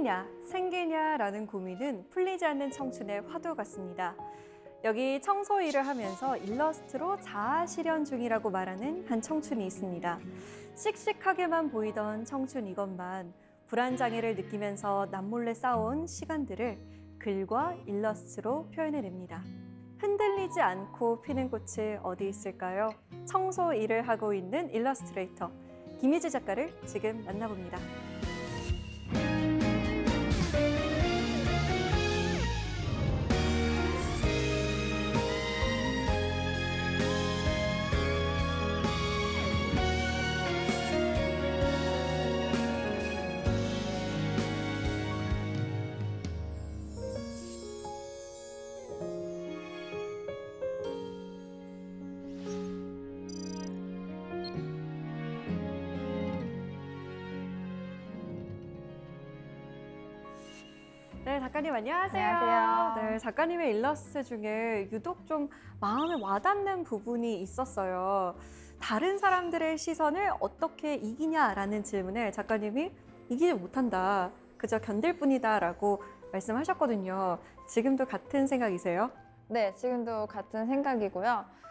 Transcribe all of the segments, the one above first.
생기냐, 생기냐라는 고민은 풀리지 않는 청춘의 화두 같습니다. 여기 청소 일을 하면서 일러스트로 자아 실현 중이라고 말하는 한 청춘이 있습니다. 씩씩하게만 보이던 청춘 이것만 불안장애를 느끼면서 남몰래 쌓아온 시간들을 글과 일러스트로 표현해냅니다. 흔들리지 않고 피는 꽃이 어디 있을까요? 청소 일을 하고 있는 일러스트레이터 김희지 작가를 지금 만나봅니다. 네, 작가님 안녕하세요. 안녕하세요. 네, 작가님의 일러스트 중에 유독 좀 마음에 와닿는 부분이 있었어요. 다른 사람들의 시선을 어떻게 이기냐라는 질문에 작가님이 이기지 못한다. 그저 견딜 뿐이다라고 말씀하셨거든요. 지금도 같은 생각이세요? 네, 지금도 같은 생각이고요.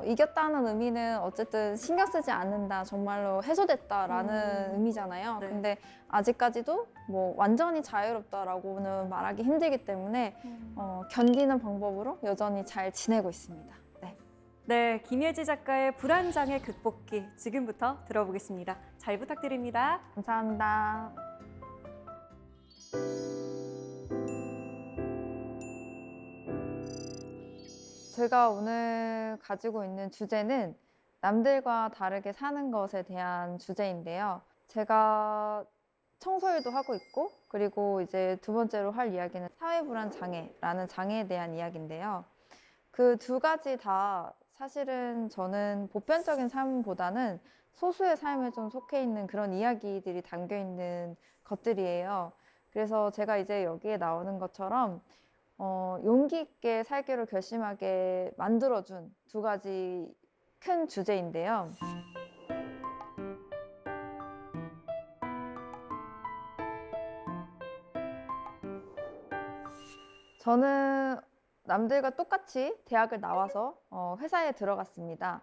이겼다는 의미는 어쨌든 신경 쓰지 않는다, 정말로 해소됐다라는 의미잖아요. 네. 근데 아직까지도 뭐 완전히 자유롭다라고는 말하기 힘들기 때문에 견디는 방법으로 여전히 잘 지내고 있습니다. 네. 네, 김예지 작가의 불안장애 극복기 지금부터 들어보겠습니다. 잘 부탁드립니다. 감사합니다. 제가 오늘 가지고 있는 주제는 남들과 다르게 사는 것에 대한 주제인데요. 제가 청소일도 하고 있고, 그리고 이제 두 번째로 할 이야기는 사회불안 장애라는 장애에 대한 이야기인데요. 그 두 가지 다 사실은 저는 보편적인 삶보다는 소수의 삶에 좀 속해 있는 그런 이야기들이 담겨 있는 것들이에요. 그래서 제가 이제 여기에 나오는 것처럼 용기 있게 살기로 결심하게 만들어준 두 가지 큰 주제인데요. 저는 남들과 똑같이 대학을 나와서 회사에 들어갔습니다.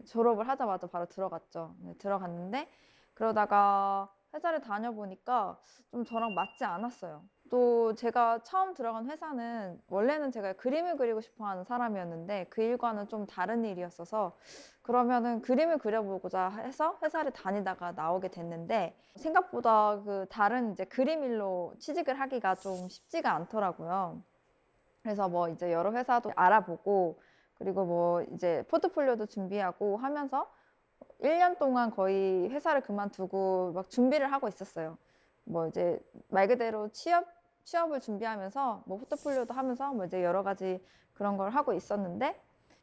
졸업을 하자마자 바로 들어갔죠. 네, 들어갔는데 그러다가 회사를 다녀보니까 좀 저랑 맞지 않았어요. 또 제가 처음 들어간 회사는 원래는 제가 그림을 그리고 싶어 하는 사람이었는데 그 일과는 좀 다른 일이었어서 그러면은 그림을 그려보고자 해서 회사를 다니다가 나오게 됐는데 생각보다 그 다른 이제 그림 일로 취직을 하기가 좀 쉽지가 않더라고요. 그래서 뭐 이제 여러 회사도 알아보고 그리고 뭐 이제 포트폴리오도 준비하고 하면서 1년 동안 거의 회사를 그만두고 막 준비를 하고 있었어요. 뭐 이제 말 그대로 취업을 준비하면서 뭐 포트폴리오도 하면서 뭐 이제 여러 가지 그런 걸 하고 있었는데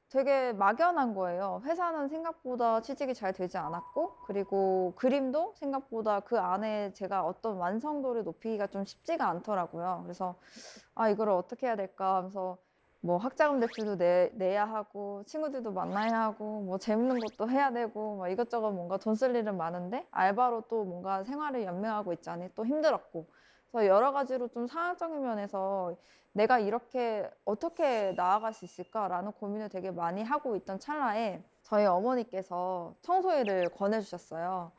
되게 막연한 거예요. 회사는 생각보다 취직이 잘 되지 않았고, 그리고 그림도 생각보다 그 안에 제가 어떤 완성도를 높이기가 좀 쉽지가 않더라고요. 그래서, 아, 이거를 어떻게 해야 될까 하면서, 뭐 학자금 대출도 내야 하고, 친구들도 만나야 하고, 뭐 재밌는 것도 해야 되고, 뭐 이것저것 뭔가 돈 쓸 일은 많은데, 알바로 또 뭔가 생활을 연명하고 있자니 또 힘들었고, 그래서 여러 가지로 좀 상황적인 면에서 내가 이렇게 어떻게 나아갈 수 있을까라는 고민을 되게 많이 하고 있던 찰나에 저희 어머니께서 청소일을 권해주셨어요.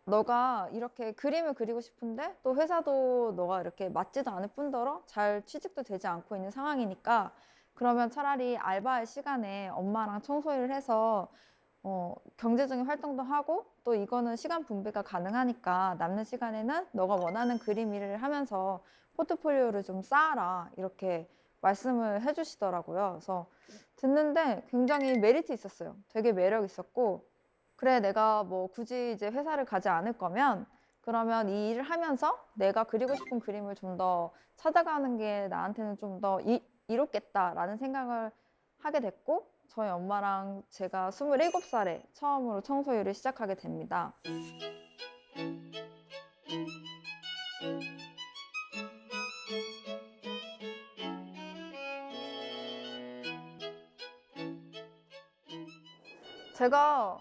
너가 이렇게 그림을 그리고 싶은데 또 회사도 너가 이렇게 맞지도 않을 뿐더러 잘 취직도 되지 않고 있는 상황이니까 그러면 차라리 알바할 시간에 엄마랑 청소일을 해서 경제적인 활동도 하고 또 이거는 시간 분배가 가능하니까 남는 시간에는 너가 원하는 그림 일을 하면서 포트폴리오를 좀 쌓아라 이렇게 말씀을 해주시더라고요. 그래서 듣는데 굉장히 메리트 있었어요. 되게 매력 있었고 그래 내가 뭐 굳이 이제 회사를 가지 않을 거면 그러면 이 일을 하면서 내가 그리고 싶은 그림을 좀 더 찾아가는 게 나한테는 좀 더 이롭겠다라는 생각을 하게 됐고 저희 엄마랑 제가 27살에 처음으로 청소일을 시작하게 됩니다. 제가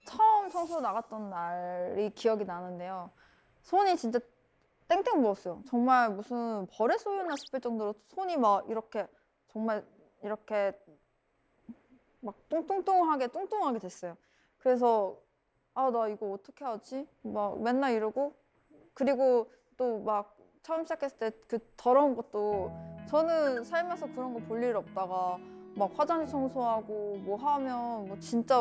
처음 청소 나갔던 날이 기억이 나는데요. 손이 진짜 땡땡 부었어요. 정말 무슨 벌에 쏘였나 싶을 정도로 손이 막 이렇게 정말 이렇게 막 뚱뚱하게 됐어요. 그래서 아, 나 이거 어떻게 하지? 막 맨날 이러고 그리고 또 막 처음 시작했을 때 그 더러운 것도 저는 살면서 그런 거 볼 일 없다가 막 화장실 청소하고 뭐 하면 뭐 진짜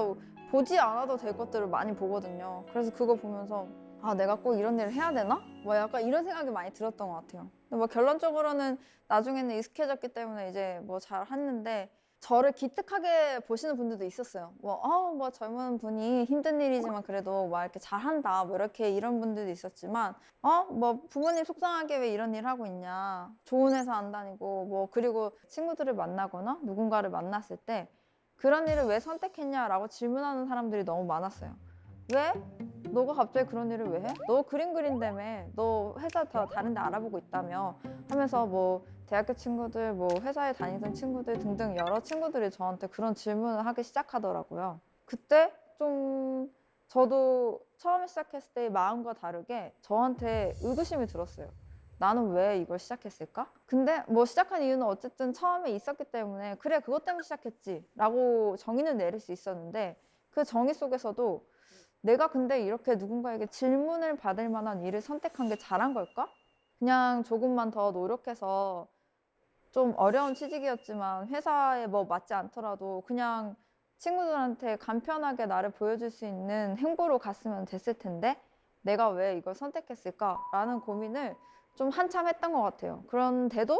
보지 않아도 될 것들을 많이 보거든요. 그래서 그거 보면서 아, 내가 꼭 이런 일을 해야 되나? 뭐 약간 이런 생각이 많이 들었던 것 같아요. 근데 뭐 결론적으로는 나중에는 익숙해졌기 때문에 이제 뭐 잘 했는데 저를 기특하게 보시는 분들도 있었어요. 뭐 젊은 분이 힘든 일이지만 그래도 막 이렇게 잘한다. 뭐 이렇게 이런 분들도 있었지만, 뭐 부모님 속상하게 왜 이런 일 하고 있냐. 좋은 회사 안 다니고, 뭐 그리고 친구들을 만나거나 누군가를 만났을 때 그런 일을 왜 선택했냐라고 질문하는 사람들이 너무 많았어요. 왜? 너가 갑자기 그런 일을 왜 해? 너 그림 그린다며. 너 회사 다 다른 데 알아보고 있다며. 하면서 뭐 대학교 친구들, 뭐 회사에 다니던 친구들 등등 여러 친구들이 저한테 그런 질문을 하기 시작하더라고요. 그때 좀 저도 처음에 시작했을 때의 마음과 다르게 저한테 의구심이 들었어요. 나는 왜 이걸 시작했을까? 근데 뭐 시작한 이유는 어쨌든 처음에 있었기 때문에 그래, 그것 때문에 시작했지 라고 정의는 내릴 수 있었는데 그 정의 속에서도 내가 근데 이렇게 누군가에게 질문을 받을 만한 일을 선택한 게 잘한 걸까? 그냥 조금만 더 노력해서 좀 어려운 취직이었지만 회사에 뭐 맞지 않더라도 그냥 친구들한테 간편하게 나를 보여줄 수 있는 행보로 갔으면 됐을 텐데 내가 왜 이걸 선택했을까라는 고민을 좀 한참 했던 것 같아요. 그런데도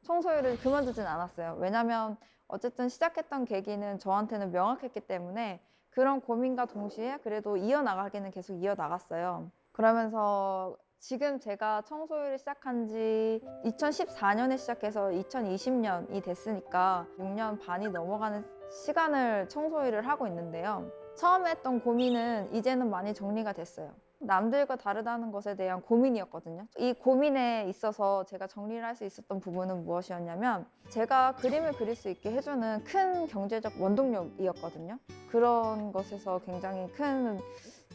청소일을 그만두진 않았어요. 왜냐면 어쨌든 시작했던 계기는 저한테는 명확했기 때문에 그런 고민과 동시에 그래도 이어나가기는 계속 이어나갔어요. 그러면서 지금 제가 청소일을 시작한 지 2014년에 시작해서 2020년이 됐으니까 6년 반이 넘어가는 시간을 청소일을 하고 있는데요. 처음에 했던 고민은 이제는 많이 정리가 됐어요. 남들과 다르다는 것에 대한 고민이었거든요. 이 고민에 있어서 제가 정리를 할 수 있었던 부분은 무엇이었냐면 제가 그림을 그릴 수 있게 해주는 큰 경제적 원동력이었거든요. 그런 것에서 굉장히 큰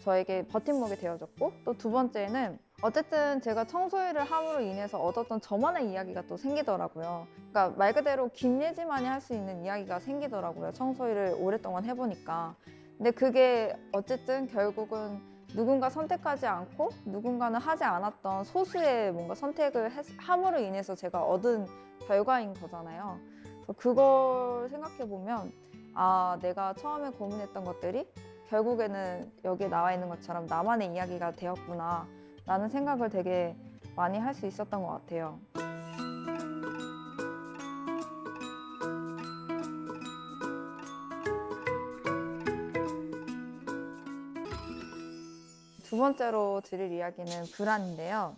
저에게 버팀목이 되어줬고 또 두 번째는 어쨌든 제가 청소일을 함으로 인해서 얻었던 저만의 이야기가 또 생기더라고요. 그러니까 말 그대로 김예지만이 할 수 있는 이야기가 생기더라고요. 청소일을 오랫동안 해보니까. 근데 그게 어쨌든 결국은 누군가 선택하지 않고 누군가는 하지 않았던 소수의 뭔가 선택을 함으로 인해서 제가 얻은 결과인 거잖아요. 그래서 그걸 생각해 보면 아, 내가 처음에 고민했던 것들이 결국에는 여기에 나와 있는 것처럼 나만의 이야기가 되었구나 라는 생각을 되게 많이 할 수 있었던 것 같아요. 두 번째로 드릴 이야기는 불안인데요.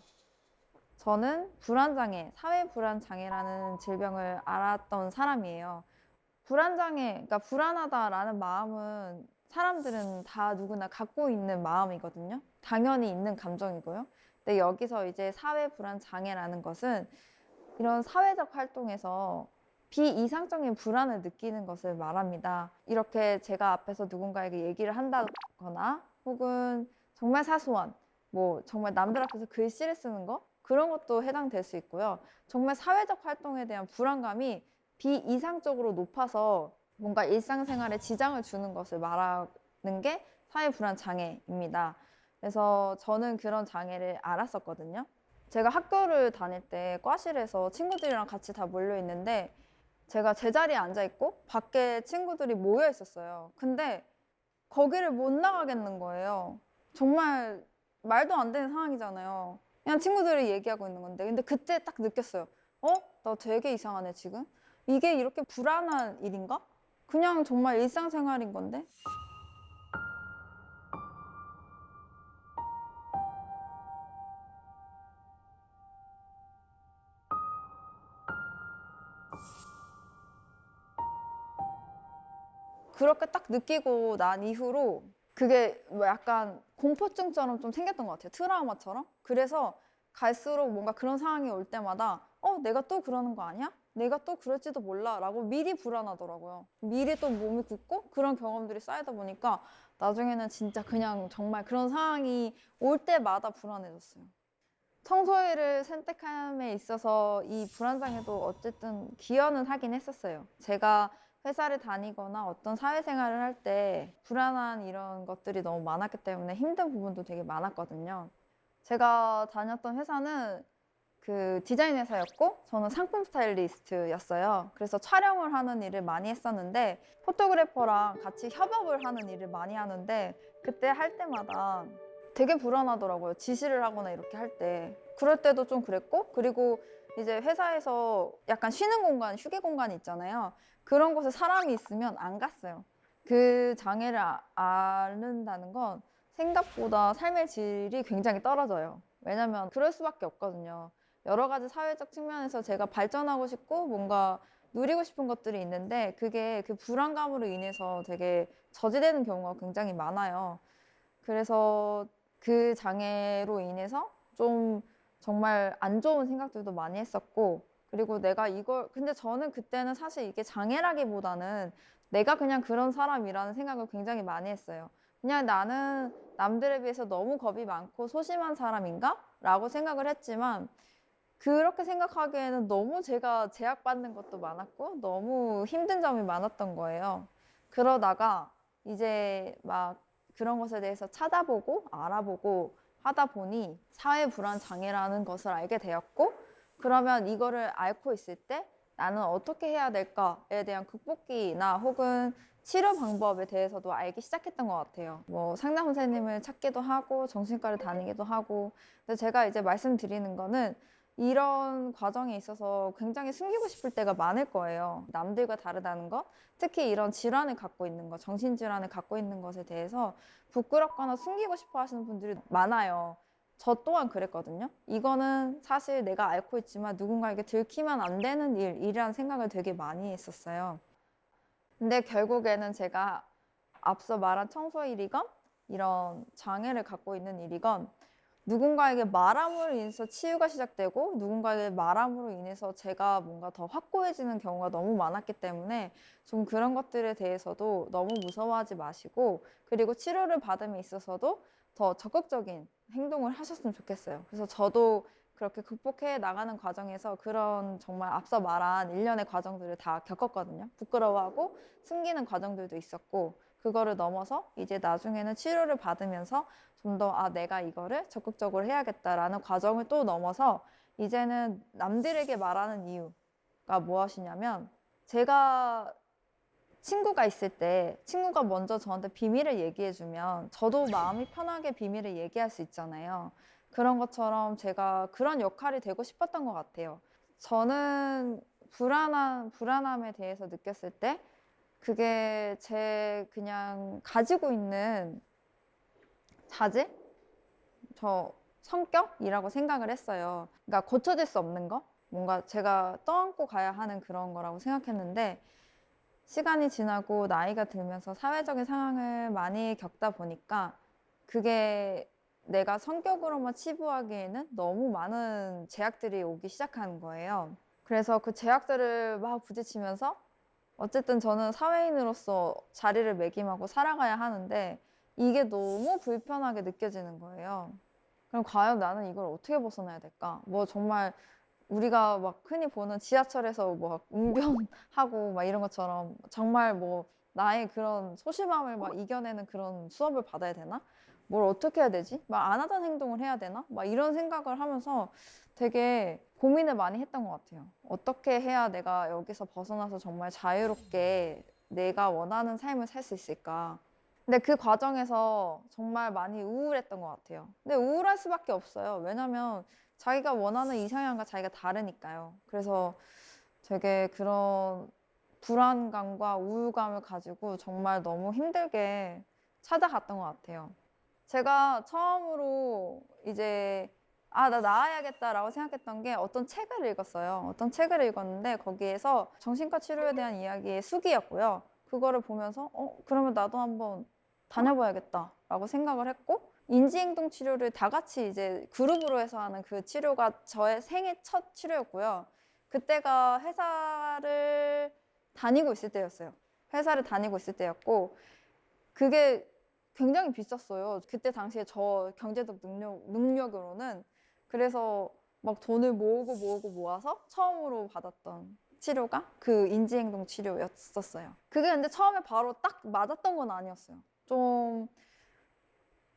저는 불안장애, 사회불안장애라는 질병을 앓았던 사람이에요. 불안장애, 그러니까 불안하다라는 마음은 사람들은 다 누구나 갖고 있는 마음이거든요. 당연히 있는 감정이고요. 근데 여기서 이제 사회불안장애라는 것은 이런 사회적 활동에서 비이상적인 불안을 느끼는 것을 말합니다. 이렇게 제가 앞에서 누군가에게 얘기를 한다거나 혹은 정말 사소한 뭐 정말 남들 앞에서 글씨를 쓰는 거 그런 것도 해당될 수 있고요. 정말 사회적 활동에 대한 불안감이 비이상적으로 높아서 뭔가 일상생활에 지장을 주는 것을 말하는 게 사회불안 장애입니다. 그래서 저는 그런 장애를 알았었거든요. 제가 학교를 다닐 때 과실에서 친구들이랑 같이 다 몰려 있는데 제가 제자리에 앉아 있고 밖에 친구들이 모여 있었어요. 근데 거기를 못 나가겠는 거예요. 정말 말도 안 되는 상황이잖아요. 그냥 친구들이 얘기하고 있는 건데. 근데 그때 딱 느꼈어요. 나 되게 이상하네, 지금. 이게 이렇게 불안한 일인가? 그냥 정말 일상생활인 건데? 그렇게 딱 느끼고 난 이후로 그게 뭐 약간 공포증처럼 좀 생겼던 것 같아요. 트라우마처럼. 그래서 갈수록 뭔가 그런 상황이 올 때마다 내가 또 그러는 거 아니야? 내가 또 그럴지도 몰라 라고 미리 불안하더라고요. 미리 또 몸이 굳고 그런 경험들이 쌓이다 보니까 나중에는 진짜 그냥 정말 그런 상황이 올 때마다 불안해졌어요. 청소일을 선택함에 있어서 이 불안장애도 어쨌든 기여는 하긴 했었어요. 제가 회사를 다니거나 어떤 사회생활을 할 때 불안한 이런 것들이 너무 많았기 때문에 힘든 부분도 되게 많았거든요. 제가 다녔던 회사는 그 디자인 회사였고 저는 상품 스타일리스트였어요. 그래서 촬영을 하는 일을 많이 했었는데 포토그래퍼랑 같이 협업을 하는 일을 많이 하는데 그때 할 때마다 되게 불안하더라고요. 지시를 하거나 이렇게 할 때. 그럴 때도 좀 그랬고 그리고 이제 회사에서 약간 쉬는 공간, 휴게 공간이 있잖아요. 그런 곳에 사람이 있으면 안 갔어요. 그 장애를 앓는다는 건 생각보다 삶의 질이 굉장히 떨어져요. 왜냐면 그럴 수밖에 없거든요. 여러 가지 사회적 측면에서 제가 발전하고 싶고 뭔가 누리고 싶은 것들이 있는데 그게 그 불안감으로 인해서 되게 저지되는 경우가 굉장히 많아요. 그래서 그 장애로 인해서 좀 정말 안 좋은 생각들도 많이 했었고 그리고 내가 이걸 근데 저는 그때는 사실 이게 장애라기보다는 내가 그냥 그런 사람이라는 생각을 굉장히 많이 했어요. 그냥 나는 남들에 비해서 너무 겁이 많고 소심한 사람인가? 라고 생각을 했지만 그렇게 생각하기에는 너무 제가 제약받는 것도 많았고 너무 힘든 점이 많았던 거예요. 그러다가 이제 막 그런 것에 대해서 찾아보고 알아보고 하다 보니 사회불안 장애라는 것을 알게 되었고 그러면 이거를 앓고 있을 때 나는 어떻게 해야 될까에 대한 극복기나 혹은 치료 방법에 대해서도 알기 시작했던 것 같아요. 뭐 상담 선생님을 찾기도 하고 정신과를 다니기도 하고 근데 제가 이제 말씀드리는 거는 이런 과정에 있어서 굉장히 숨기고 싶을 때가 많을 거예요. 남들과 다르다는 것, 특히 이런 질환을 갖고 있는 것, 정신질환을 갖고 있는 것에 대해서 부끄럽거나 숨기고 싶어 하시는 분들이 많아요. 저 또한 그랬거든요. 이거는 사실 내가 앓고 있지만 누군가에게 들키면 안 되는 일이라는 생각을 되게 많이 했었어요. 근데 결국에는 제가 앞서 말한 청소일이건 이런 장애를 갖고 있는 일이건 누군가에게 말함으로 인해서 치유가 시작되고 누군가에게 말함으로 인해서 제가 뭔가 더 확고해지는 경우가 너무 많았기 때문에 좀 그런 것들에 대해서도 너무 무서워하지 마시고 그리고 치료를 받음에 있어서도 더 적극적인 행동을 하셨으면 좋겠어요. 그래서 저도 그렇게 극복해 나가는 과정에서 그런 정말 앞서 말한 일련의 과정들을 다 겪었거든요. 부끄러워하고 숨기는 과정들도 있었고 그거를 넘어서 이제 나중에는 치료를 받으면서 좀 더 내가 이거를 적극적으로 해야겠다라는 과정을 또 넘어서 이제는 남들에게 말하는 이유가 무엇이냐면 제가 친구가 있을 때 친구가 먼저 저한테 비밀을 얘기해주면 저도 마음이 편하게 비밀을 얘기할 수 있잖아요. 그런 것처럼 제가 그런 역할이 되고 싶었던 것 같아요. 저는 불안함에 대해서 느꼈을 때 그게 제 그냥 가지고 있는 자질? 저 성격이라고 생각을 했어요. 그러니까 고쳐질 수 없는 거? 뭔가 제가 떠안고 가야 하는 그런 거라고 생각했는데 시간이 지나고 나이가 들면서 사회적인 상황을 많이 겪다 보니까 그게 내가 성격으로만 치부하기에는 너무 많은 제약들이 오기 시작하는 거예요. 그래서 그 제약들을 막 부딪히면서 어쨌든 저는 사회인으로서 자리를 매김하고 살아가야 하는데 이게 너무 불편하게 느껴지는 거예요. 그럼 과연 나는 이걸 어떻게 벗어나야 될까? 뭐 정말 우리가 막 흔히 보는 지하철에서 뭐 웅변하고 막 이런 것처럼 정말 뭐 나의 그런 소심함을 막 이겨내는 그런 수업을 받아야 되나? 뭘 어떻게 해야 되지? 막 안 하던 행동을 해야 되나? 막 이런 생각을 하면서 되게 고민을 많이 했던 것 같아요. 어떻게 해야 내가 여기서 벗어나서 정말 자유롭게 내가 원하는 삶을 살 수 있을까? 근데 그 과정에서 정말 많이 우울했던 것 같아요. 근데 우울할 수밖에 없어요. 왜냐면 자기가 원하는 이상향과 자기가 다르니까요. 그래서 되게 그런 불안감과 우울감을 가지고 정말 너무 힘들게 찾아갔던 것 같아요. 제가 처음으로 이제 나 나아야겠다라고 생각했던 게 어떤 책을 읽었어요. 어떤 책을 읽었는데 거기에서 정신과 치료에 대한 이야기의 수기였고요. 그거를 보면서 그러면 나도 한번 다녀봐야겠다라고 생각을 했고 인지행동 치료를 다 같이 이제 그룹으로 해서 하는 그 치료가 저의 생애 첫 치료였고요. 그때가 회사를 다니고 있을 때였어요. 회사를 다니고 있을 때였고 그게 굉장히 비쌌어요. 그때 당시에 저 경제적 능력으로는 그래서 막 돈을 모으고 모아서 처음으로 받았던 치료가 그 인지행동 치료였었어요. 그게 근데 처음에 바로 딱 맞았던 건 아니었어요. 좀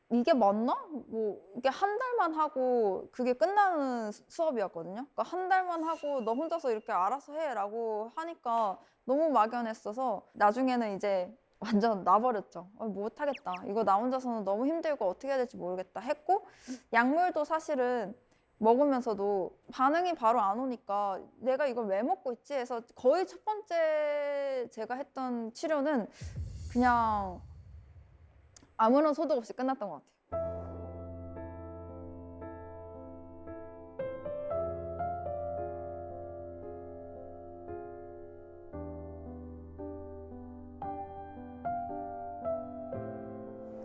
이게 맞나? 뭐 이게 한 달만 하고 그게 끝나는 수업이었거든요. 그러니까 한 달만 하고 너 혼자서 이렇게 알아서 해라고 하니까 너무 막연했어서 나중에는 이제 완전 놔버렸죠. 못하겠다. 이거 나 혼자서는 너무 힘들고 어떻게 해야 될지 모르겠다 했고, 약물도 사실은 먹으면서도 반응이 바로 안 오니까 내가 이걸 왜 먹고 있지 해서 거의 첫 번째 제가 했던 치료는 그냥 아무런 소득 없이 끝났던 것 같아요.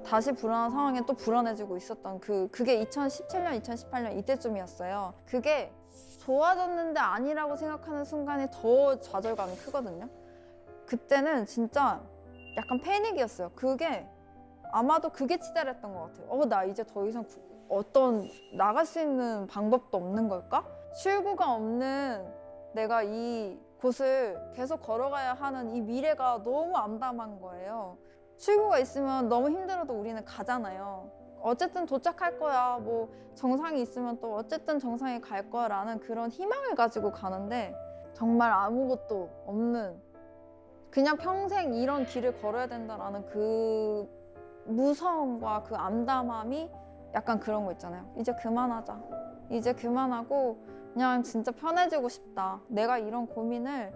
다시 불안한 상황에 또 불안해지고 있었던 그게 2017년, 2018년 이때쯤이었어요. 그게 좋아졌는데 아니라고 생각하는 순간이 더 좌절감이 크거든요. 그때는 진짜 약간 패닉이었어요. 그게 아마도 그게 치달았던 것 같아요. 나 이제 더 이상 어떤 나갈 수 있는 방법도 없는 걸까? 출구가 없는 내가 이 곳을 계속 걸어가야 하는 이 미래가 너무 암담한 거예요. 출구가 있으면 너무 힘들어도 우리는 가잖아요. 어쨌든 도착할 거야. 뭐 정상이 있으면 또 어쨌든 정상에 갈 거야라는 그런 희망을 가지고 가는데 정말 아무것도 없는 그냥 평생 이런 길을 걸어야 된다라는 그 무서움과 그 암담함이 약간 그런 거 있잖아요. 이제 그만하자. 이제 그만하고 그냥 진짜 편해지고 싶다. 내가 이런 고민을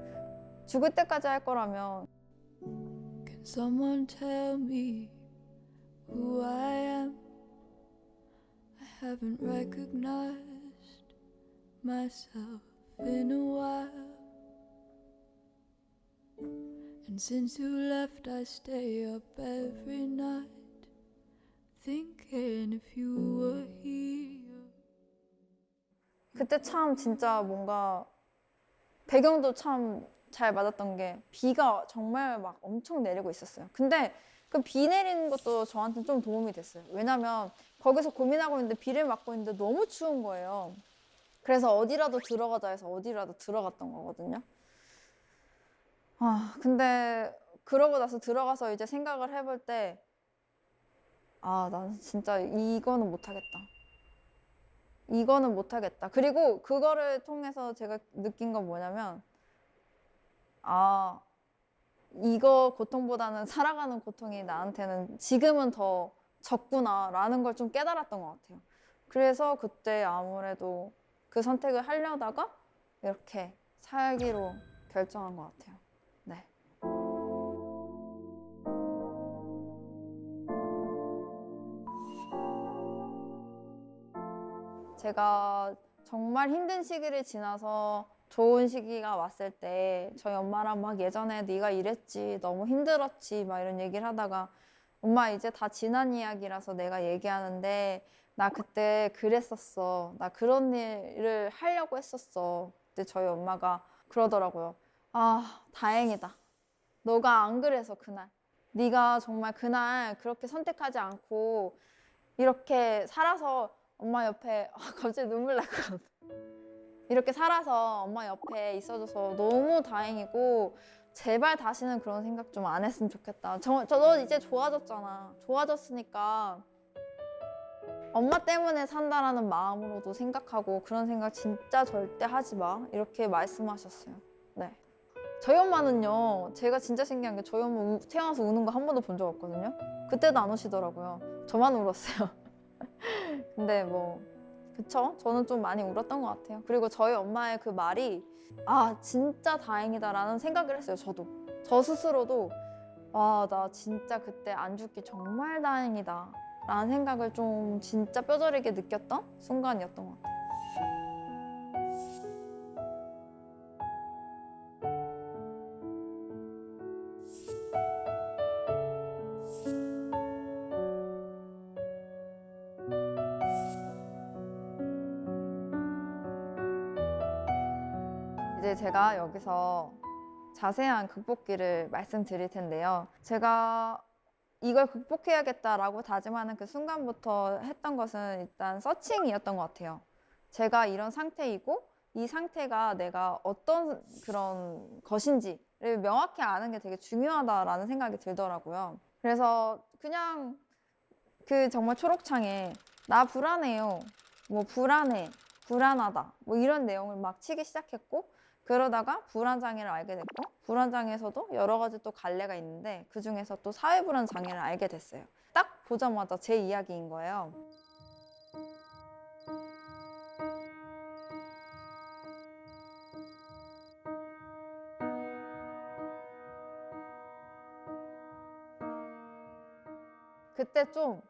죽을 때까지 할 거라면 Can someone tell me who I am? I haven't recognized myself in a while. And since you left, I stay up every night, thinking if you were here. 그때 참 진짜 뭔가 배경도 참 잘 맞았던 게 비가 정말 막 엄청 내리고 있었어요. 근데 그 비 내리는 것도 저한테 좀 도움이 됐어요. 왜냐면 거기서 고민하고 있는데 비를 맞고 있는데 너무 추운 거예요. 그래서 어디라도 들어가자 해서 어디라도 들어갔던 거거든요. 근데 그러고 나서 들어가서 이제 생각을 해볼 때 나는 진짜 이거는 못하겠다. 이거는 못하겠다. 그리고 그거를 통해서 제가 느낀 건 뭐냐면 이거 고통보다는 살아가는 고통이 나한테는 지금은 더 적구나라는 걸 좀 깨달았던 것 같아요. 그래서 그때 아무래도 그 선택을 하려다가 이렇게 살기로 결정한 것 같아요. 네. 제가 정말 힘든 시기를 지나서 좋은 시기가 왔을 때 저희 엄마랑 막 예전에 네가 이랬지 너무 힘들었지 막 이런 얘기를 하다가 엄마 이제 다 지난 이야기라서 내가 얘기하는데 나 그때 그랬었어. 나 그런 일을 하려고 했었어. 그때 저희 엄마가 그러더라고요. 다행이다. 너가 안 그래서 그날. 네가 정말 그날 그렇게 선택하지 않고 이렇게 살아서 엄마 옆에 갑자기 눈물 날 것 같아. 이렇게 살아서 엄마 옆에 있어줘서 너무 다행이고 제발 다시는 그런 생각 좀 안 했으면 좋겠다. 너 이제 좋아졌잖아. 좋아졌으니까 엄마 때문에 산다라는 마음으로도 생각하고 그런 생각 진짜 절대 하지 마. 이렇게 말씀하셨어요. 네. 저희 엄마는요. 제가 진짜 신기한 게 저희 엄마 태어나서 우는 거 한 번도 본 적 없거든요. 그때도 안 우시더라고요. 저만 울었어요. 근데 뭐 그쵸? 저는 좀 많이 울었던 것 같아요. 그리고 저희 엄마의 그 말이 진짜 다행이다라는 생각을 했어요. 저도. 저 스스로도 나 진짜 그때 안 죽기 정말 다행이다 라는 생각을 좀 진짜 뼈저리게 느꼈던 순간이었던 것 같아요. 이제 제가 여기서 자세한 극복기를 말씀드릴 텐데요. 제가 이걸 극복해야겠다라고 다짐하는 그 순간부터 했던 것은 일단 서칭이었던 것 같아요. 제가 이런 상태이고 이 상태가 내가 어떤 그런 것인지를 명확히 아는 게 되게 중요하다라는 생각이 들더라고요. 그래서 그냥 그 정말 초록창에 나 불안해요. 뭐 불안해, 불안하다. 뭐 이런 내용을 막 치기 시작했고 그러다가 불안장애를 알게 됐고 불안장애에서도 여러 가지 또 갈래가 있는데 그중에서 또 사회불안장애를 알게 됐어요. 딱 보자마자 제 이야기인 거예요. 그때 좀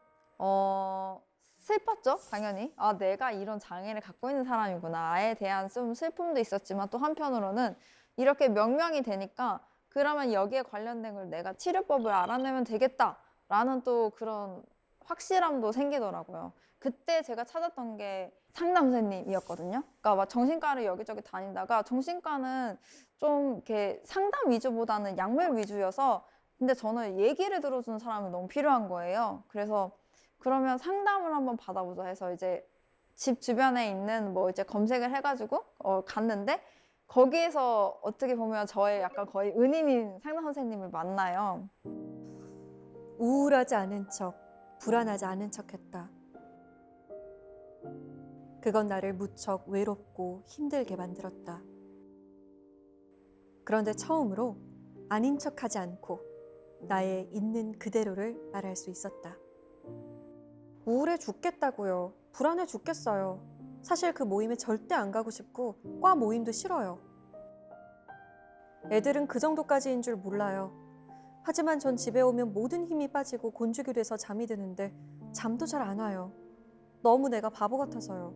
슬펐죠, 당연히. 아, 내가 이런 장애를 갖고 있는 사람이구나에 대한 좀 슬픔도 있었지만 또 한편으로는 이렇게 명명이 되니까 그러면 여기에 관련된 걸 내가 치료법을 알아내면 되겠다라는 또 그런 확실함도 생기더라고요. 그때 제가 찾았던 게 상담 선생님이었거든요. 그러니까 막 정신과를 여기저기 다니다가 정신과는 좀 이렇게 상담 위주보다는 약물 위주여서 근데 저는 얘기를 들어주는 사람이 너무 필요한 거예요. 그래서 그러면 상담을 한번 받아보자 해서 이제 집 주변에 있는 뭐 이제 검색을 해가지고 갔는데 거기에서 어떻게 보면 저의 약간 거의 은인인 상담 선생님을 만나요. 우울하지 않은 척, 불안하지 않은 척 했다. 그건 나를 무척 외롭고 힘들게 만들었다. 그런데 처음으로 아닌 척하지 않고 나의 있는 그대로를 말할 수 있었다. 우울해 죽겠다고요. 불안해 죽겠어요. 사실 그 모임에 절대 안 가고 싶고 과 모임도 싫어요. 애들은 그 정도까지인 줄 몰라요. 하지만 전 집에 오면 모든 힘이 빠지고 곤죽이 돼서 잠이 드는데 잠도 잘 안 와요. 너무 내가 바보 같아서요.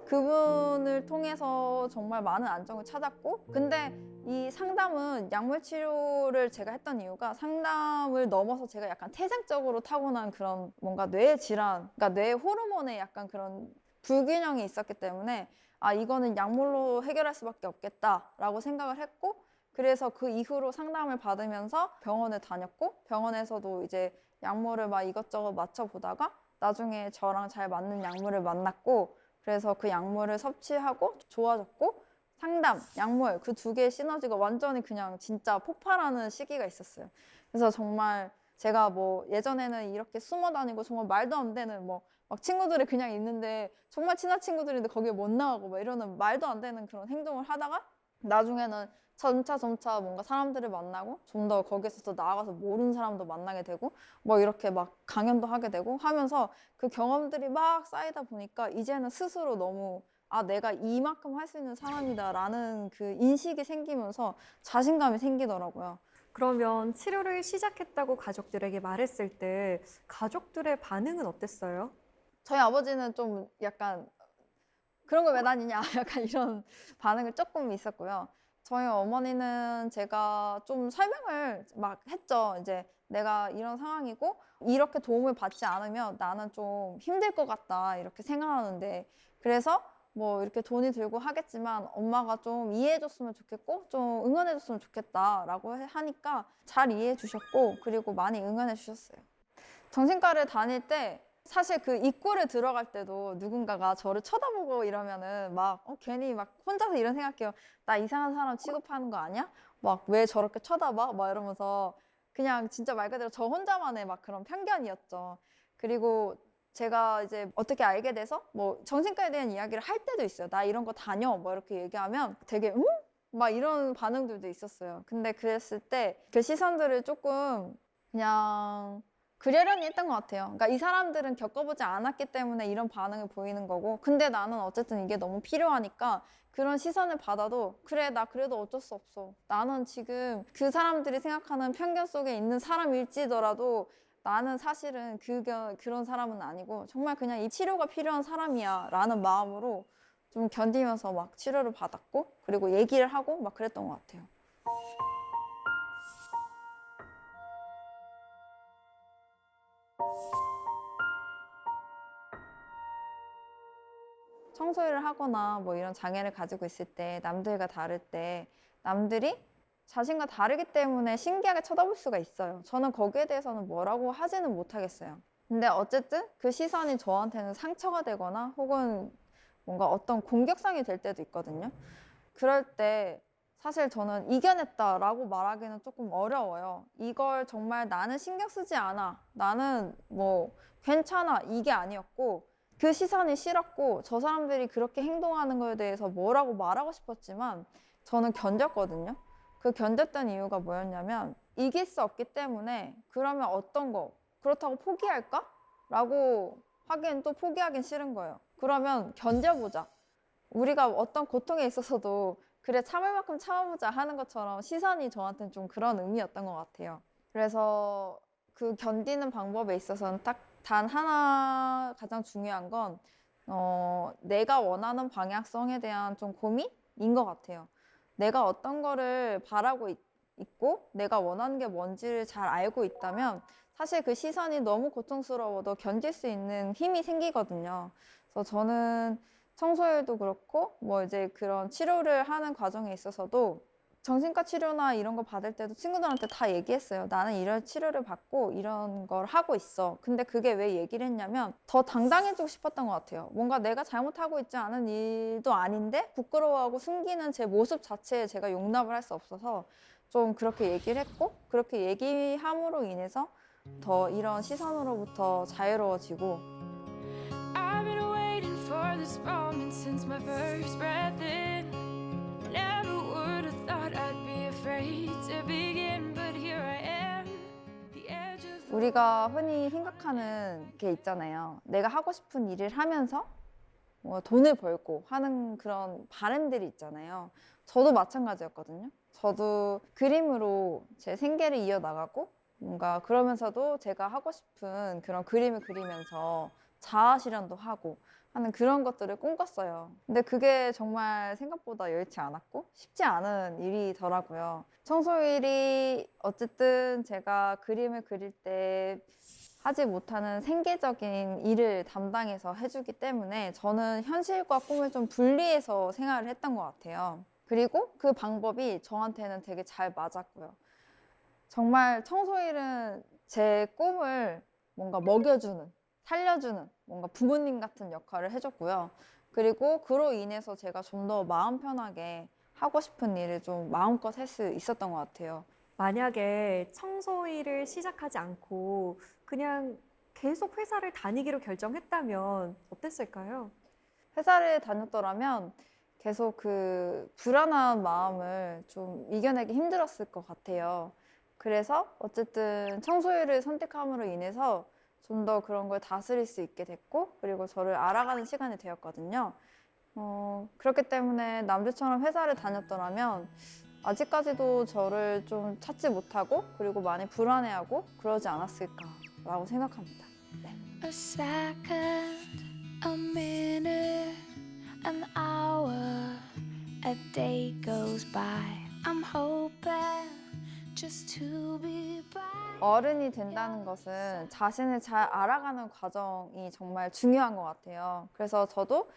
그분을 통해서 정말 많은 안정을 찾았고 근데 이 상담은 약물 치료를 제가 했던 이유가 상담을 넘어서 제가 약간 태생적으로 타고난 그런 뭔가 뇌 질환, 그러니까 뇌 호르몬에 약간 그런 불균형이 있었기 때문에 아 이거는 약물로 해결할 수밖에 없겠다라고 생각을 했고 그래서 그 이후로 상담을 받으면서 병원을 다녔고 병원에서도 이제 약물을 막 이것저것 맞춰보다가 나중에 저랑 잘 맞는 약물을 만났고 그래서 그 약물을 섭취하고 좋아졌고 상담, 약물 그 두 개의 시너지가 완전히 그냥 진짜 폭발하는 시기가 있었어요. 그래서 정말 제가 뭐 예전에는 이렇게 숨어 다니고 정말 말도 안 되는 뭐 막 친구들이 그냥 있는데 정말 친한 친구들인데 거기에 못 나가고 막 이러는 말도 안 되는 그런 행동을 하다가 나중에는 점차 뭔가 사람들을 만나고 좀 더 거기에서 더 나아가서 모르는 사람도 만나게 되고 뭐 이렇게 막 강연도 하게 되고 하면서 그 경험들이 막 쌓이다 보니까 이제는 스스로 너무 아 내가 이만큼 할 수 있는 사람이다라는 그 인식이 생기면서 자신감이 생기더라고요. 그러면 치료를 시작했다고 가족들에게 말했을 때 가족들의 반응은 어땠어요? 저희 아버지는 좀 약간 그런 거 왜 다니냐 약간 이런 반응이 조금 있었고요. 저희 어머니는 제가 좀 설명을 막 했죠. 이제 내가 이런 상황이고 이렇게 도움을 받지 않으면 나는 좀 힘들 것 같다 이렇게 생각하는데 그래서 뭐 이렇게 돈이 들고 하겠지만 엄마가 좀 이해해 줬으면 좋겠고 좀 응원해 줬으면 좋겠다라고 하니까 잘 이해해 주셨고 그리고 많이 응원해 주셨어요. 정신과를 다닐 때 사실 그 입구를 들어갈 때도 누군가가 저를 쳐다보고 이러면은 막 괜히 막 혼자서 이런 생각해요. 나 이상한 사람 취급하는 거 아니야? 막 왜 저렇게 쳐다봐? 막 이러면서 그냥 진짜 말 그대로 저 혼자만의 막 그런 편견이었죠. 그리고 제가 이제 어떻게 알게 돼서 뭐 정신과에 대한 이야기를 할 때도 있어요. 나 이런 거 다녀. 뭐 이렇게 얘기하면 되게 응? 막 이런 반응들도 있었어요. 근데 그랬을 때 그 시선들을 조금 그냥 그러려니 했던 것 같아요. 그러니까 이 사람들은 겪어보지 않았기 때문에 이런 반응을 보이는 거고 근데 나는 어쨌든 이게 너무 필요하니까 그런 시선을 받아도 그래 나 그래도 어쩔 수 없어. 나는 지금 그 사람들이 생각하는 편견 속에 있는 사람일지더라도 나는 사실은 그런 사람은 아니고 정말 그냥 이 치료가 필요한 사람이야 라는 마음으로 좀 견디면서 막 치료를 받았고 그리고 얘기를 하고 막 그랬던 것 같아요. 청소일을 하거나 뭐 이런 장애를 가지고 있을 때 남들과 다를 때 남들이 자신과 다르기 때문에 신기하게 쳐다볼 수가 있어요. 저는 거기에 대해서는 뭐라고 하지는 못하겠어요. 근데 어쨌든 그 시선이 저한테는 상처가 되거나 혹은 뭔가 어떤 공격성이 될 때도 있거든요. 그럴 때 사실 저는 이겨냈다라고 말하기는 조금 어려워요. 이걸 정말 나는 신경 쓰지 않아. 나는 뭐 괜찮아. 이게 아니었고 그 시선이 싫었고 저 사람들이 그렇게 행동하는 거에 대해서 뭐라고 말하고 싶었지만 저는 견뎠거든요. 그 견뎠던 이유가 뭐였냐면 이길 수 없기 때문에 그러면 어떤 거 그렇다고 포기할까? 라고 하기엔 또 포기하긴 싫은 거예요. 그러면 견뎌보자. 우리가 어떤 고통에 있어서도 그래 참을 만큼 참아보자 하는 것처럼 시선이 저한테는 좀 그런 의미였던 것 같아요. 그래서 그 견디는 방법에 있어서는 딱 단 하나 가장 중요한 건 내가 원하는 방향성에 대한 좀 고민인 것 같아요. 내가 어떤 거를 바라고 있고 내가 원하는 게 뭔지를 잘 알고 있다면 사실 그 시선이 너무 고통스러워도 견딜 수 있는 힘이 생기거든요. 그래서 저는 청소일도 그렇고 뭐 이제 그런 치료를 하는 과정에 있어서도 정신과 치료나 이런 거 받을 때도 친구들한테 다 얘기했어요. 나는 이런 치료를 받고 이런 걸 하고 있어. 근데 그게 왜 얘기를 했냐면 더 당당해지고 싶었던 것 같아요. 뭔가 내가 잘못하고 있지 않은 일도 아닌데 부끄러워하고 숨기는 제 모습 자체에 제가 용납을 할 수 없어서 좀 그렇게 얘기를 했고 그렇게 얘기함으로 인해서 더 이런 시선으로부터 자유로워지고 I've been waiting for this moment since my first breath in. Never would have thought I'd be afraid to begin, but here I am, the edge of the 우리가 흔히 생각하는 게 있잖아요. 내가 하고 싶은 일을 하면서 뭐 돈을 벌고 하는 그런 바램들이 있잖아요. 저도 마찬가지였거든요. 저도 그림으로 제 생계를 이어나가고 뭔가 그러면서도 제가 하고 싶은 그런 그림을 그리면서 자아 실현도 하고 하는 그런 것들을 꿈꿨어요. 근데 그게 정말 생각보다 여의치 않았고 쉽지 않은 일이더라고요. 청소일이 어쨌든 제가 그림을 그릴 때 하지 못하는 생계적인 일을 담당해서 해주기 때문에 저는 현실과 꿈을 좀 분리해서 생활을 했던 것 같아요. 그리고 그 방법이 저한테는 되게 잘 맞았고요. 정말 청소일은 제 꿈을 뭔가 먹여주는, 살려주는 뭔가 부모님 같은 역할을 해줬고요. 그리고 그로 인해서 제가 좀 더 마음 편하게 하고 싶은 일을 좀 마음껏 할 수 있었던 것 같아요. 만약에 청소일을 시작하지 않고 그냥 계속 회사를 다니기로 결정했다면 어땠을까요? 회사를 다녔더라면 계속 그 불안한 마음을 좀 이겨내기 힘들었을 것 같아요. 그래서 어쨌든 청소일을 선택함으로 인해서 좀 더 그런 걸 다스릴 수 있게 됐고, 그리고 저를 알아가는 시간이 되었거든요. 그렇기 때문에 남들처럼 회사를 다녔더라면 아직까지도 저를 좀 찾지 못하고, 그리고 많이 불안해하고 그러지 않았을까라고 생각합니다. A second, a minute, an hour, a day goes by. I'm hoping just to be by. 어른이 된다는 것은 자신을 잘 알아가는 과정이 정말 중요한 것 같아요. 그래서 저도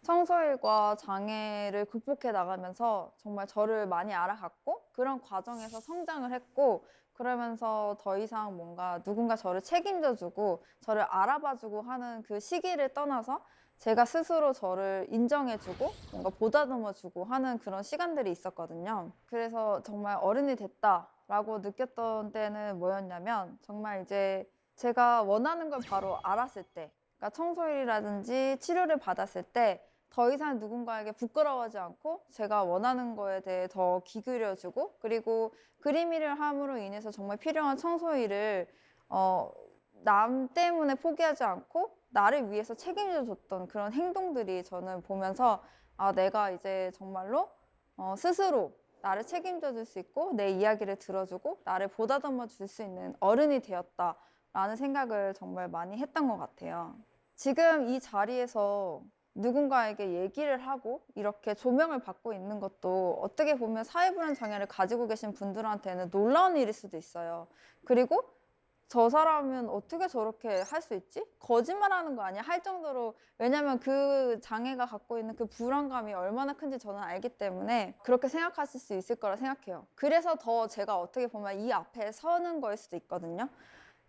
청소일과 장애를 극복해 나가면서 정말 저를 많이 알아갔고 그런 과정에서 성장을 했고 그러면서 더 이상 뭔가 누군가 저를 책임져주고 저를 알아봐주고 하는 그 시기를 떠나서 제가 스스로 저를 인정해주고 뭔가 보다듬어주고 하는 그런 시간들이 있었거든요. 그래서 정말 어른이 됐다라고 느꼈던 때는 뭐였냐면 정말 이제 제가 원하는 걸 바로 알았을 때 그러니까 청소일이라든지 치료를 받았을 때 더 이상 누군가에게 부끄러워하지 않고 제가 원하는 거에 대해 더 귀 기울여주고 그리고 그림 일을 함으로 인해서 정말 필요한 청소일을 남 때문에 포기하지 않고 나를 위해서 책임져 줬던 그런 행동들이 저는 보면서 아 내가 이제 정말로 스스로 나를 책임져 줄 수 있고 내 이야기를 들어주고 나를 보다듬어 줄 수 있는 어른이 되었다라는 생각을 정말 많이 했던 것 같아요. 지금 이 자리에서 누군가에게 얘기를 하고 이렇게 조명을 받고 있는 것도 어떻게 보면 사회불안 장애를 가지고 계신 분들한테는 놀라운 일일 수도 있어요. 그리고 저 사람은 어떻게 저렇게 할 수 있지? 거짓말하는 거 아니야? 할 정도로 왜냐면 그 장애가 갖고 있는 그 불안감이 얼마나 큰지 저는 알기 때문에 그렇게 생각하실 수 있을 거라 생각해요. 그래서 더 제가 어떻게 보면 이 앞에 서는 거일 수도 있거든요.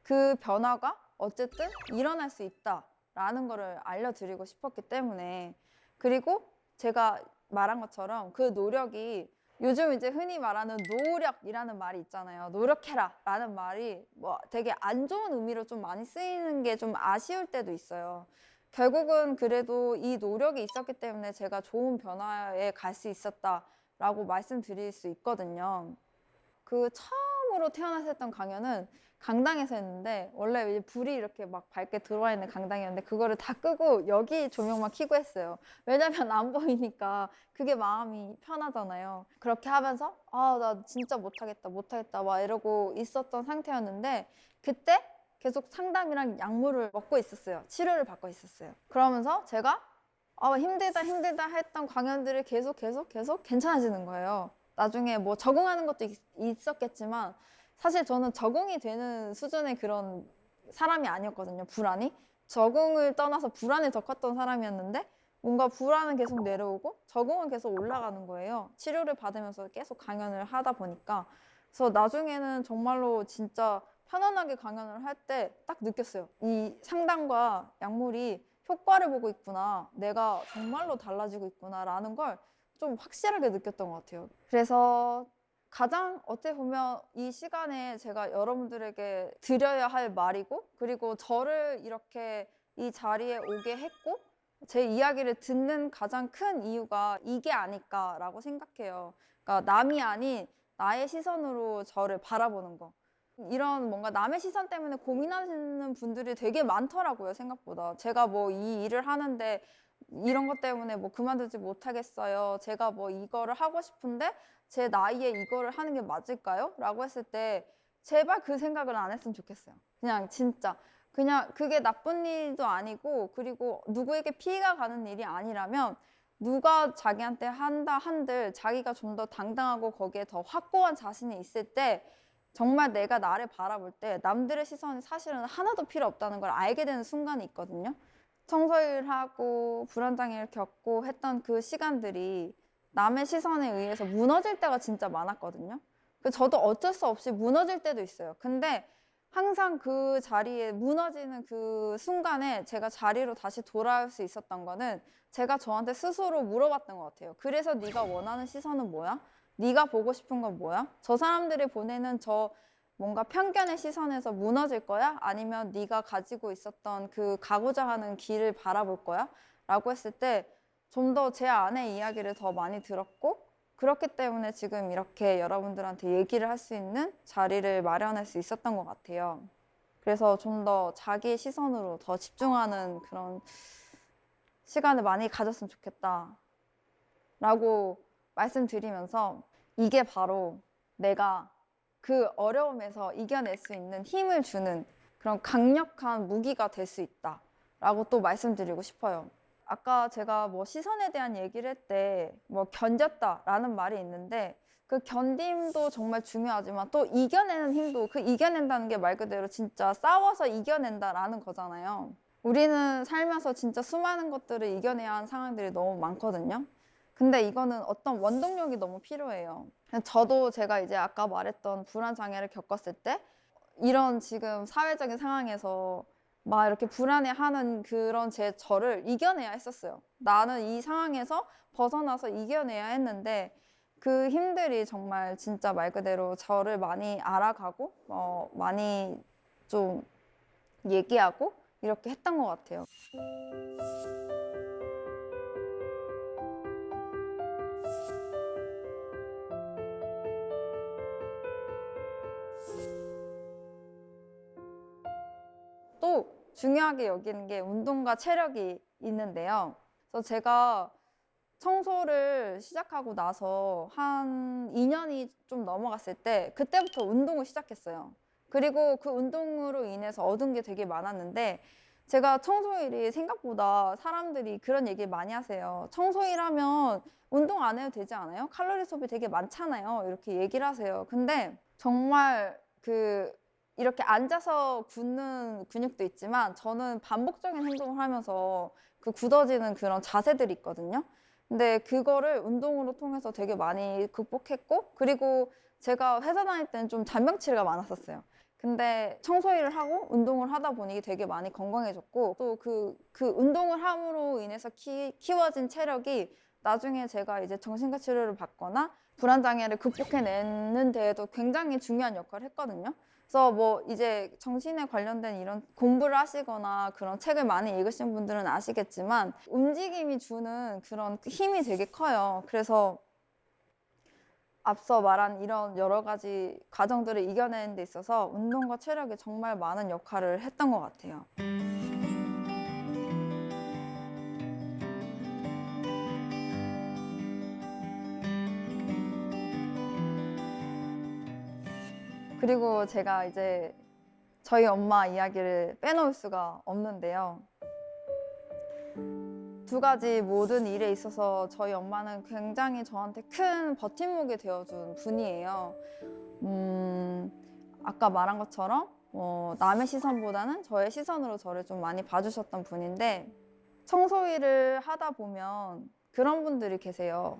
그 변화가 어쨌든 일어날 수 있다라는 거를 알려드리고 싶었기 때문에, 그리고 제가 말한 것처럼 그 노력이 요즘 이제 흔히 말하는 노력이라는 말이 있잖아요. 노력해라 라는 말이 뭐 되게 안 좋은 의미로 좀 많이 쓰이는 게 좀 아쉬울 때도 있어요. 결국은 그래도 이 노력이 있었기 때문에 제가 좋은 변화에 갈 수 있었다라고 말씀드릴 수 있거든요. 그 처음으로 태어나서 했던 강연은 강당에서 했는데, 원래 이제 불이 이렇게 막 밝게 들어와 있는 강당이었는데 그거를 다 끄고 여기 조명만 켜고 했어요. 왜냐면 안 보이니까 그게 마음이 편하잖아요. 그렇게 하면서 나 진짜 못하겠다 막 이러고 있었던 상태였는데, 그때 계속 상담이랑 약물을 먹고 있었어요. 치료를 받고 있었어요. 그러면서 제가 힘들다 했던 강연들이 계속 괜찮아지는 거예요. 나중에 뭐 적응하는 것도 있었겠지만 사실 저는 적응이 되는 수준의 그런 사람이 아니었거든요. 불안이. 적응을 떠나서 불안이 더 컸던 사람이었는데, 뭔가 불안은 계속 내려오고 적응은 계속 올라가는 거예요. 치료를 받으면서 계속 강연을 하다 보니까. 그래서 나중에는 정말로 진짜 편안하게 강연을 할 때 딱 느꼈어요. 이 상담과 약물이 효과를 보고 있구나. 내가 정말로 달라지고 있구나 라는 걸 좀 확실하게 느꼈던 것 같아요. 그래서 가장 어떻게 보면 이 시간에 제가 여러분들에게 드려야 할 말이고, 그리고 저를 이렇게 이 자리에 오게 했고 제 이야기를 듣는 가장 큰 이유가 이게 아닐까라고 생각해요. 그러니까 남이 아닌 나의 시선으로 저를 바라보는 거. 이런 뭔가 남의 시선 때문에 고민하시는 분들이 되게 많더라고요, 생각보다. 제가 뭐 이 일을 하는데 이런 것 때문에 뭐 그만두지 못하겠어요. 제가 뭐 이거를 하고 싶은데 제 나이에 이거를 하는 게 맞을까요? 라고 했을 때 제발 그 생각을 안 했으면 좋겠어요. 그냥 진짜. 그냥 그게 나쁜 일도 아니고, 그리고 누구에게 피해가 가는 일이 아니라면 누가 자기한테 한다 한들 자기가 좀 더 당당하고 거기에 더 확고한 자신이 있을 때, 정말 내가 나를 바라볼 때 남들의 시선이 사실은 하나도 필요 없다는 걸 알게 되는 순간이 있거든요. 청소일 하고 불안장애를 겪고 했던 그 시간들이 남의 시선에 의해서 무너질 때가 진짜 많았거든요. 저도 어쩔 수 없이 무너질 때도 있어요. 근데 항상 그 자리에 무너지는 그 순간에 제가 자리로 다시 돌아올 수 있었던 거는 제가 저한테 스스로 물어봤던 것 같아요. 그래서 네가 원하는 시선은 뭐야? 네가 보고 싶은 건 뭐야? 저 사람들이 보내는 저 뭔가 편견의 시선에서 무너질 거야? 아니면 네가 가지고 있었던 그 가고자 하는 길을 바라볼 거야? 라고 했을 때 좀 더 제 안의 이야기를 더 많이 들었고, 그렇기 때문에 지금 이렇게 여러분들한테 얘기를 할 수 있는 자리를 마련할 수 있었던 것 같아요. 그래서 좀 더 자기의 시선으로 더 집중하는 그런 시간을 많이 가졌으면 좋겠다 라고 말씀드리면서, 이게 바로 내가 그 어려움에서 이겨낼 수 있는 힘을 주는 그런 강력한 무기가 될 수 있다 라고 또 말씀드리고 싶어요. 아까 제가 뭐 시선에 대한 얘기를 할 때 뭐 견뎠다라는 말이 있는데, 그 견딤도 정말 중요하지만 또 이겨내는 힘도, 그 이겨낸다는 게 말 그대로 진짜 싸워서 이겨낸다라는 거잖아요. 우리는 살면서 진짜 수많은 것들을 이겨내야 하는 상황들이 너무 많거든요. 근데 이거는 어떤 원동력이 너무 필요해요. 저도 제가 이제 아까 말했던 불안 장애를 겪었을 때 이런 지금 사회적인 상황에서 막 이렇게 불안해하는 그런 저를 이겨내야 했었어요. 나는 이 상황에서 벗어나서 이겨내야 했는데, 그 힘들이 정말 진짜 말 그대로 저를 많이 알아가고 많이 좀 얘기하고 이렇게 했던 것 같아요. 또 중요하게 여기는 게 운동과 체력이 있는데요. 그래서 제가 청소를 시작하고 나서 한 2년이 좀 넘어갔을 때 그때부터 운동을 시작했어요. 그리고 그 운동으로 인해서 얻은 게 되게 많았는데, 제가 청소일이 생각보다 사람들이 그런 얘기 많이 하세요. 청소일 하면 운동 안 해도 되지 않아요? 칼로리 소비 되게 많잖아요. 이렇게 얘기를 하세요. 근데 정말 이렇게 앉아서 굳는 근육도 있지만 저는 반복적인 행동을 하면서 그 굳어지는 그런 자세들이 있거든요. 근데 그거를 운동으로 통해서 되게 많이 극복했고, 그리고 제가 회사 다닐 때는 좀 잔병치레가 많았었어요. 근데 청소일을 하고 운동을 하다 보니 되게 많이 건강해졌고 또 그 운동을 함으로 인해서 키워진 체력이 나중에 제가 이제 정신과 치료를 받거나 불안장애를 극복해내는 데에도 굉장히 중요한 역할을 했거든요. 그래서 뭐 이제 정신에 관련된 이런 공부를 하시거나 그런 책을 많이 읽으신 분들은 아시겠지만 움직임이 주는 그런 힘이 되게 커요. 그래서 앞서 말한 이런 여러 가지 과정들을 이겨내는 데 있어서 운동과 체력이 정말 많은 역할을 했던 것 같아요. 그리고 제가 이제 저희 엄마 이야기를 빼놓을 수가 없는데요. 두 가지 모든 일에 있어서 저희 엄마는 굉장히 저한테 큰 버팀목이 되어준 분이에요. 아까 말한 것처럼 남의 시선보다는 저의 시선으로 저를 좀 많이 봐주셨던 분인데 청소일을 하다 보면 그런 분들이 계세요.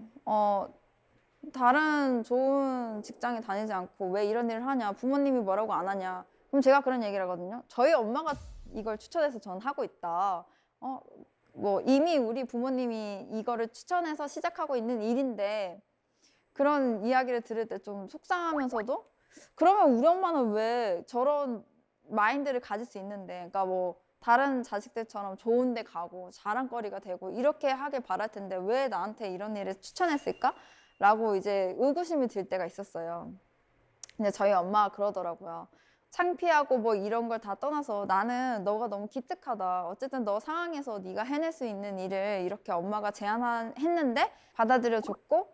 다른 좋은 직장에 다니지 않고 왜 이런 일을 하냐, 부모님이 뭐라고 안 하냐. 그럼 제가 그런 얘기를 하거든요. 저희 엄마가 이걸 추천해서 전 하고 있다. 뭐 이미 우리 부모님이 이거를 추천해서 시작하고 있는 일인데 그런 이야기를 들을 때 좀 속상하면서도 그러면 우리 엄마는 왜 저런 마인드를 가질 수 있는데, 그러니까 뭐 다른 자식들처럼 좋은 데 가고 자랑거리가 되고 이렇게 하길 바랄 텐데 왜 나한테 이런 일을 추천했을까? 라고 이제 의구심이 들 때가 있었어요. 근데 저희 엄마가 그러더라고요. 창피하고 뭐 이런 걸 다 떠나서 나는 너가 너무 기특하다. 어쨌든 너 상황에서 네가 해낼 수 있는 일을 이렇게 엄마가 제안했는데 받아들여줬고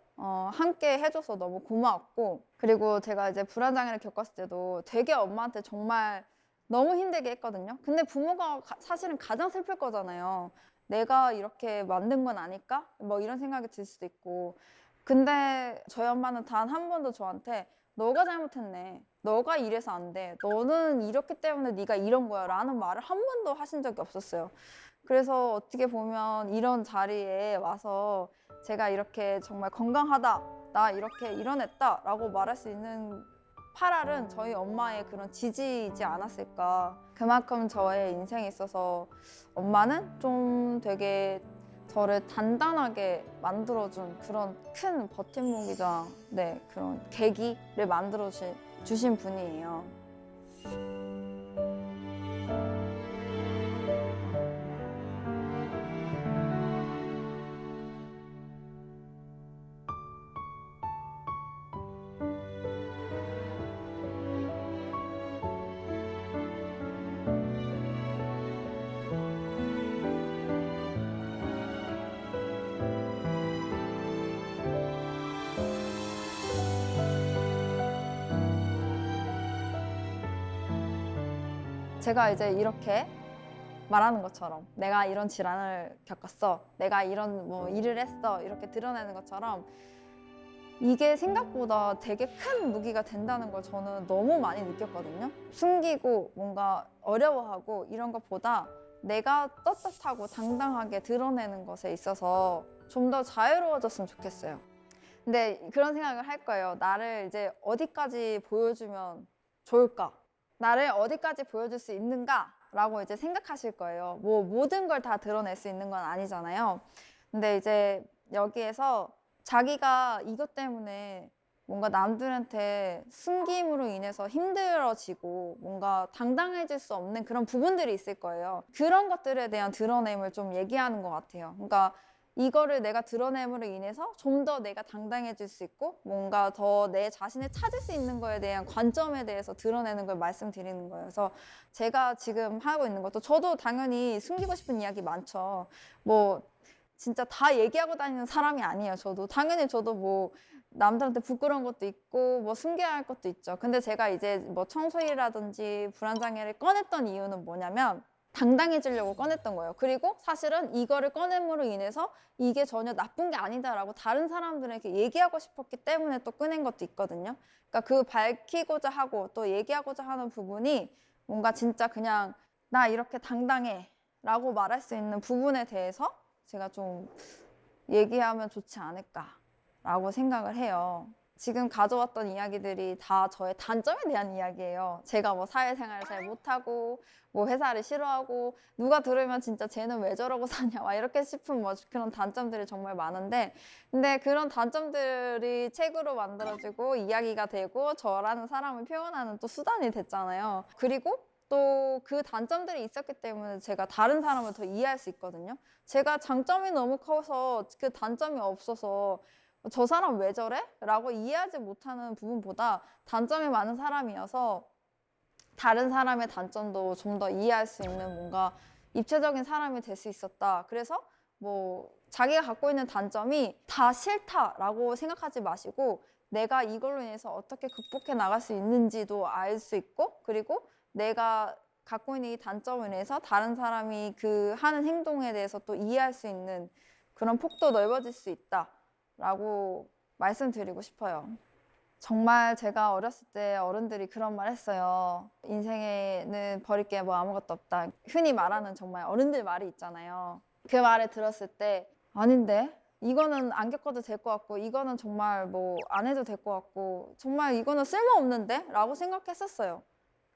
함께 해줘서 너무 고마웠고, 그리고 제가 이제 불안장애를 겪었을 때도 되게 엄마한테 정말 너무 힘들게 했거든요. 근데 부모가 사실은 가장 슬플 거잖아요. 내가 이렇게 만든 건 아닐까? 뭐 이런 생각이 들 수도 있고. 근데 저희 엄마는 단 한 번도 저한테 너가 잘못했네, 너가 이래서 안 돼, 너는 이렇기 때문에 네가 이런 거야 라는 말을 한 번도 하신 적이 없었어요. 그래서 어떻게 보면 이런 자리에 와서 제가 이렇게 정말 건강하다, 나 이렇게 일어났다 라고 말할 수 있는 팔알은 저희 엄마의 그런 지지이지 않았을까. 그만큼 저의 인생에 있어서 엄마는 좀 되게 저를 단단하게 만들어준 그런 큰 버팀목이자 그런 계기를 만들어 주신 분이에요. 제가 이제 이렇게 말하는 것처럼 내가 이런 질환을 겪었어, 내가 이런 뭐 일을 했어, 이렇게 드러내는 것처럼 이게 생각보다 되게 큰 무기가 된다는 걸 저는 너무 많이 느꼈거든요. 숨기고 뭔가 어려워하고 이런 것보다 내가 떳떳하고 당당하게 드러내는 것에 있어서 좀 더 자유로워졌으면 좋겠어요. 근데 그런 생각을 할 거예요. 나를 이제 어디까지 보여주면 좋을까? 나를 어디까지 보여줄 수 있는가? 라고 이제 생각하실 거예요. 뭐 모든 걸 다 드러낼 수 있는 건 아니잖아요. 근데 이제 여기에서 자기가 이것 때문에 뭔가 남들한테 숨김으로 인해서 힘들어지고 뭔가 당당해질 수 없는 그런 부분들이 있을 거예요. 그런 것들에 대한 드러냄을 좀 얘기하는 것 같아요. 그러니까 이거를 내가 드러냄으로 인해서 좀 더 내가 당당해질 수 있고 뭔가 더 내 자신을 찾을 수 있는 거에 대한 관점에 대해서 드러내는 걸 말씀드리는 거예요. 그래서 제가 지금 하고 있는 것도 저도 당연히 숨기고 싶은 이야기 많죠. 뭐 진짜 다 얘기하고 다니는 사람이 아니에요. 당연히 저도 뭐 남들한테 부끄러운 것도 있고 뭐 숨겨야 할 것도 있죠. 근데 제가 이제 뭐 청소일이라든지 불안장애를 꺼냈던 이유는 뭐냐면 당당해지려고 꺼냈던 거예요. 그리고 사실은 이거를 꺼냄으로 인해서 이게 전혀 나쁜 게 아니다라고 다른 사람들에게 얘기하고 싶었기 때문에 또 꺼낸 것도 있거든요. 그러니까 그 밝히고자 하고 또 얘기하고자 하는 부분이 뭔가 진짜 그냥 나 이렇게 당당해 라고 말할 수 있는 부분에 대해서 제가 좀 얘기하면 좋지 않을까라고 생각을 해요. 지금 가져왔던 이야기들이 다 저의 단점에 대한 이야기예요. 제가 뭐 사회생활을 잘 못하고 뭐 회사를 싫어하고 누가 들으면 진짜 쟤는 왜 저러고 사냐 막 이렇게 싶은 뭐 그런 단점들이 정말 많은데 근데 그런 단점들이 책으로 만들어지고 이야기가 되고 저라는 사람을 표현하는 또 수단이 됐잖아요. 그리고 또 그 단점들이 있었기 때문에 제가 다른 사람을 더 이해할 수 있거든요. 제가 장점이 너무 커서 그 단점이 없어서 저 사람 왜 저래? 라고 이해하지 못하는 부분보다 단점이 많은 사람이어서 다른 사람의 단점도 좀 더 이해할 수 있는 뭔가 입체적인 사람이 될 수 있었다. 그래서 뭐 자기가 갖고 있는 단점이 다 싫다라고 생각하지 마시고 내가 이걸로 인해서 어떻게 극복해 나갈 수 있는지도 알 수 있고 그리고 내가 갖고 있는 이 단점을 인해서 다른 사람이 그 하는 행동에 대해서 또 이해할 수 있는 그런 폭도 넓어질 수 있다라고 말씀드리고 싶어요. 정말 제가 어렸을 때 어른들이 그런 말 했어요. 인생에는 버릴 게 뭐 아무것도 없다. 흔히 말하는 정말 어른들 말이 있잖아요. 그 말을 들었을 때 아닌데? 이거는 안 겪어도 될 것 같고 이거는 정말 뭐 안 해도 될 것 같고 정말 이거는 쓸모없는데? 라고 생각했었어요.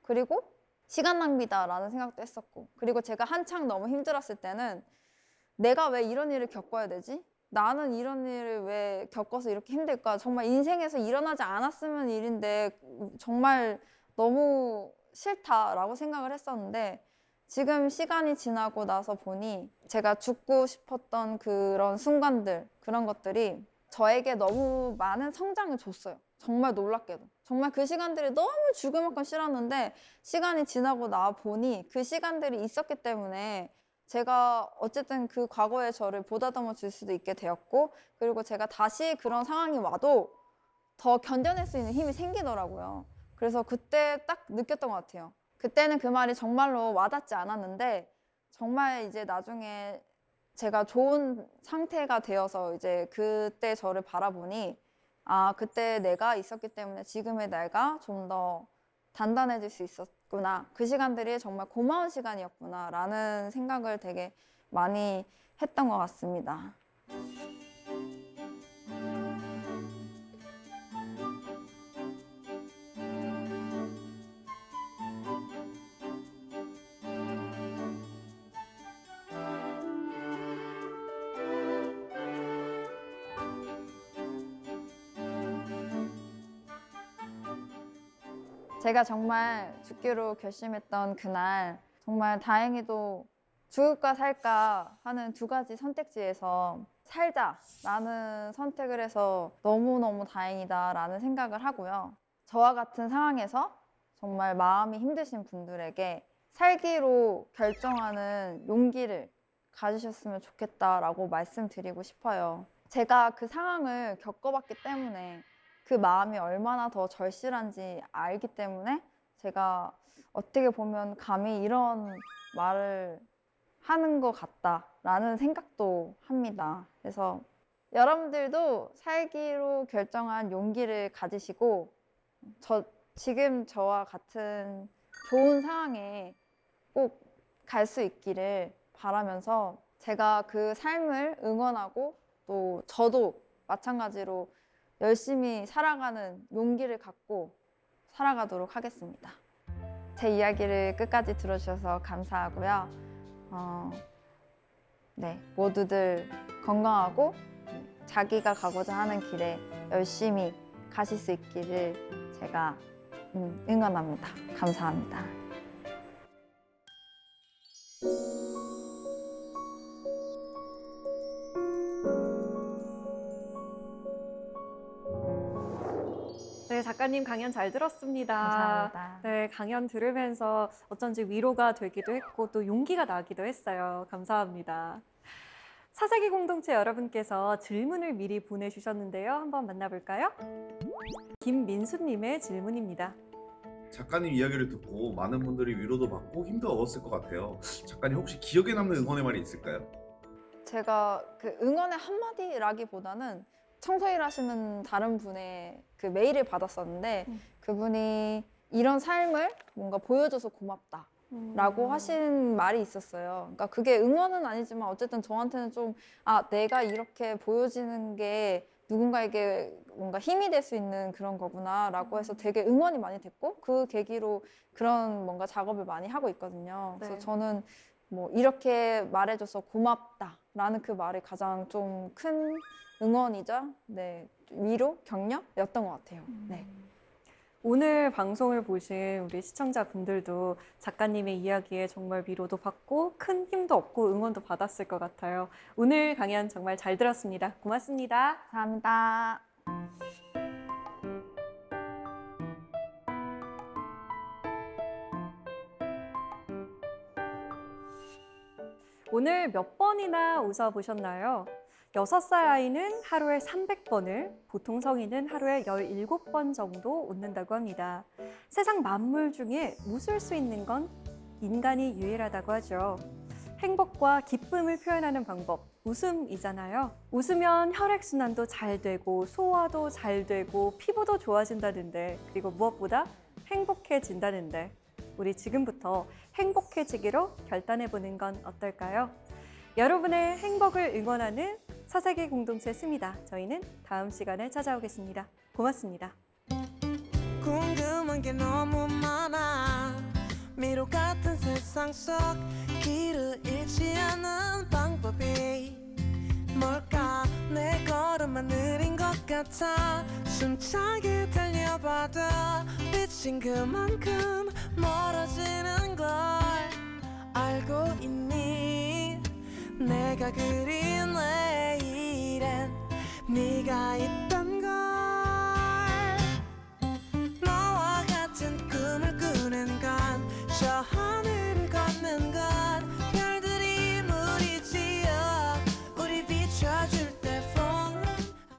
그리고 시간 낭비다라는 생각도 했었고 그리고 제가 한창 너무 힘들었을 때는 내가 왜 이런 일을 겪어야 되지? 나는 이런 일을 왜 겪어서 이렇게 힘들까? 정말 인생에서 일어나지 않았으면 일인데 정말 너무 싫다라고 생각을 했었는데 지금 시간이 지나고 나서 보니 제가 죽고 싶었던 그런 순간들, 그런 것들이 저에게 너무 많은 성장을 줬어요. 정말 놀랍게도. 정말 그 시간들이 너무 죽을 만큼 싫었는데 시간이 지나고 나 보니 그 시간들이 있었기 때문에 제가 어쨌든 그 과거의 저를 보다듬어 줄 수도 있게 되었고 그리고 제가 다시 그런 상황이 와도 더 견뎌낼 수 있는 힘이 생기더라고요. 그래서 그때 딱 느꼈던 것 같아요. 그때는 그 말이 정말로 와닿지 않았는데 정말 이제 나중에 제가 좋은 상태가 되어서 이제 그때 저를 바라보니 아, 그때 내가 있었기 때문에 지금의 내가 좀 더 단단해질 수 있었구나. 그 시간들이 정말 고마운 시간이었구나. 라는 생각을 되게 많이 했던 것 같습니다. 제가 정말 죽기로 결심했던 그날 정말 다행히도 죽을까 살까 하는 두 가지 선택지에서 살자라는 선택을 해서 너무너무 다행이다라는 생각을 하고요. 저와 같은 상황에서 정말 마음이 힘드신 분들에게 살기로 결정하는 용기를 가지셨으면 좋겠다라고 말씀드리고 싶어요. 제가 그 상황을 겪어봤기 때문에 그 마음이 얼마나 더 절실한지 알기 때문에 제가 어떻게 보면 감히 이런 말을 하는 것 같다라는 생각도 합니다. 그래서 여러분들도 살기로 결정한 용기를 가지시고 지금 저와 같은 좋은 상황에 꼭 갈 수 있기를 바라면서 제가 그 삶을 응원하고 또 저도 마찬가지로 열심히 살아가는 용기를 갖고 살아가도록 하겠습니다. 제 이야기를 끝까지 들어주셔서 감사하고요. 네, 모두들 건강하고 자기가 가고자 하는 길에 열심히 가실 수 있기를 제가 응원합니다. 감사합니다. 네, 작가님 강연 잘 들었습니다. 감사합니다. 네, 강연 들으면서 어쩐지 위로가 되기도 했고 또 용기가 나기도 했어요. 감사합니다. 사세기 공동체 여러분께서 질문을 미리 보내주셨는데요. 한번 만나볼까요? 김민수님의 질문입니다. 작가님 이야기를 듣고 많은 분들이 위로도 받고 힘도 얻었을 것 같아요. 작가님 혹시 기억에 남는 응원의 말이 있을까요? 제가 그 응원의 한마디라기보다는 청소일 하시는 다른 분의 그 메일을 받았었는데 그분이 이런 삶을 뭔가 보여줘서 고맙다 라고 하신 말이 있었어요. 그러니까 그게 응원은 아니지만 어쨌든 저한테는 좀 내가 이렇게 보여지는 게 누군가에게 뭔가 힘이 될 수 있는 그런 거구나라고 해서 되게 응원이 많이 됐고 그 계기로 그런 뭔가 작업을 많이 하고 있거든요. 그래서 네. 저는 뭐 이렇게 말해줘서 고맙다라는 그 말이 가장 좀 큰 응원이자 네, 위로, 격려였던 것 같아요. 네. 오늘 방송을 보신 우리 시청자분들도 작가님의 이야기에 정말 위로도 받고 큰 힘도 얻고 응원도 받았을 것 같아요. 오늘 강연 정말 잘 들었습니다. 고맙습니다. 감사합니다. 오늘 몇 번이나 웃어보셨나요? 6살 아이는 하루에 300번을, 보통 성인은 하루에 17번 정도 웃는다고 합니다. 세상 만물 중에 웃을 수 있는 건 인간이 유일하다고 하죠. 행복과 기쁨을 표현하는 방법, 웃음이잖아요. 웃으면 혈액순환도 잘 되고, 소화도 잘 되고, 피부도 좋아진다는데, 그리고 무엇보다 행복해진다는데, 우리 지금부터 행복해지기로 결단해보는 건 어떨까요? 여러분의 행복을 응원하는 서세계 공동체 스미다. 저희는 다음 시간에 찾아오겠습니다. 고맙습니다. 궁금한 게 너무 많아 미로 같은 세상 속 길을 잃지 않는 방법이 뭘까 내 걸음만 느린 것 같아 숨차게 달려봐도 빛인 그만큼 멀어지는 걸 알고 있니 내가 그린 내일엔 네가 있단